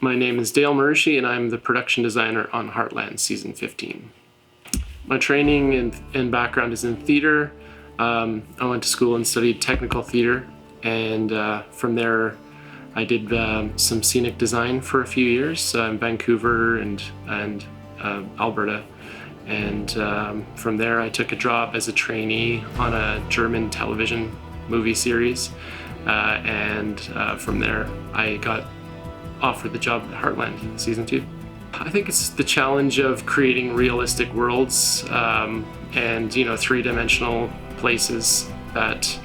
My name is Dale Marushy and I'm the production designer on Heartland Season 15. My training and background is in theater. I went to school and studied technical theater, and from there I did some scenic design for a few years in Vancouver and Alberta. And from there I took a job as a trainee on a German television movie series, and from there I got offered the job at Heartland Season 2. I think it's the challenge of creating realistic worlds and three-dimensional places that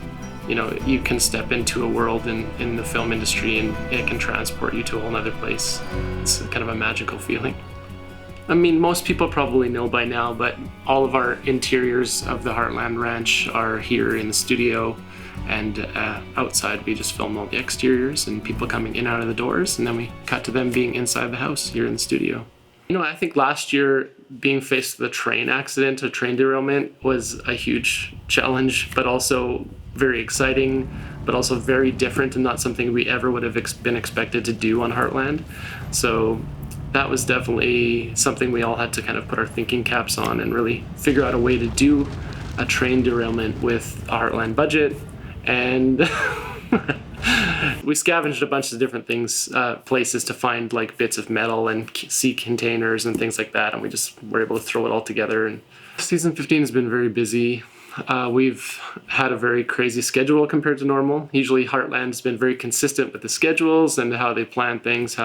you can step into a world in the film industry and it can transport you to a whole nother place. It's kind of a magical feeling. I mean, most people probably know by now, but all of our interiors of the Heartland Ranch are here in the studio, and outside we just film all the exteriors and people coming in and out of the doors, and then we cut to them being inside the house here in the studio. I think last year being faced with a train accident, a train derailment, was a huge challenge, but also very exciting, but also very different and not something we ever would have been expected to do on Heartland. So that was definitely something we all had to kind of put our thinking caps on and really figure out a way to do a train derailment with a Heartland budget. And we scavenged a bunch of different things, places to find like bits of metal and sea containers and things like that, and we just were able to throw it all together. And Season 15 has been very busy. We've had a very crazy schedule compared to normal. Usually Heartland's been very consistent with the schedules and how they plan things,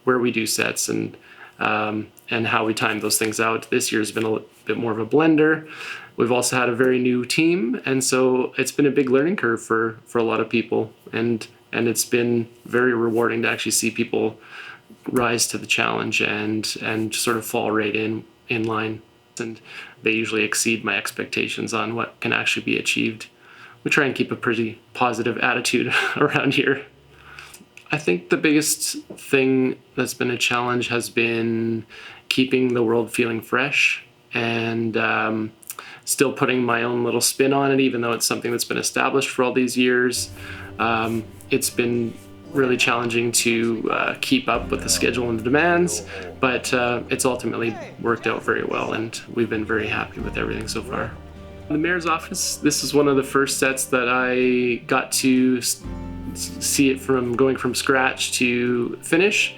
where we do sets, and how we time those things out. This year's been a bit more of a blender. We've also had a very new team, and so it's been a big learning curve for a lot of people, and it's been very rewarding to actually see people rise to the challenge and sort of fall right in line. And they usually exceed my expectations on what can actually be achieved. We try and keep a pretty positive attitude around here. I think the biggest thing that's been a challenge has been keeping the world feeling fresh and still putting my own little spin on it, even though it's something that's been established for all these years. It's been really challenging to keep up with the schedule and the demands, but it's ultimately worked out very well, and we've been very happy with everything so far. In the mayor's office, this is one of the first sets that I got to see it from going from scratch to finish.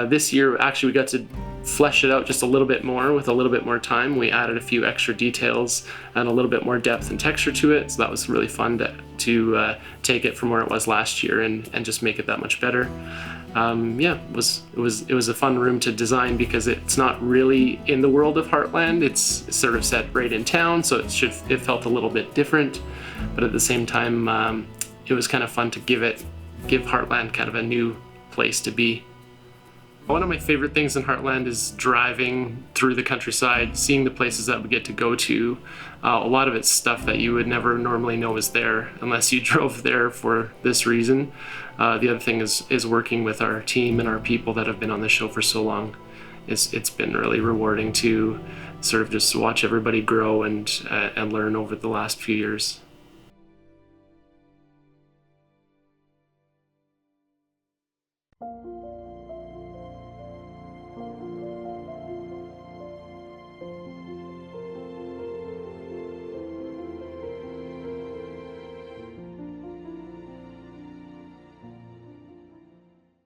This year, actually, we got to flesh it out just a little bit more with a little bit more time. We added a few extra details and a little bit more depth and texture to it, so that was really fun to take it from where it was last year and just make it that much better. Yeah, it was a fun room to design because it's not really in the world of Heartland. It's sort of set right in town, so it felt a little bit different, but at the same time, it was kind of fun to give Heartland kind of a new place to be. One of my favorite things in Heartland is driving through the countryside, seeing the places that we get to go to. A lot of it's stuff that you would never normally know is there unless you drove there for this reason. The other thing is working with our team and our people that have been on the show for so long. It's been really rewarding to sort of just watch everybody grow and learn over the last few years.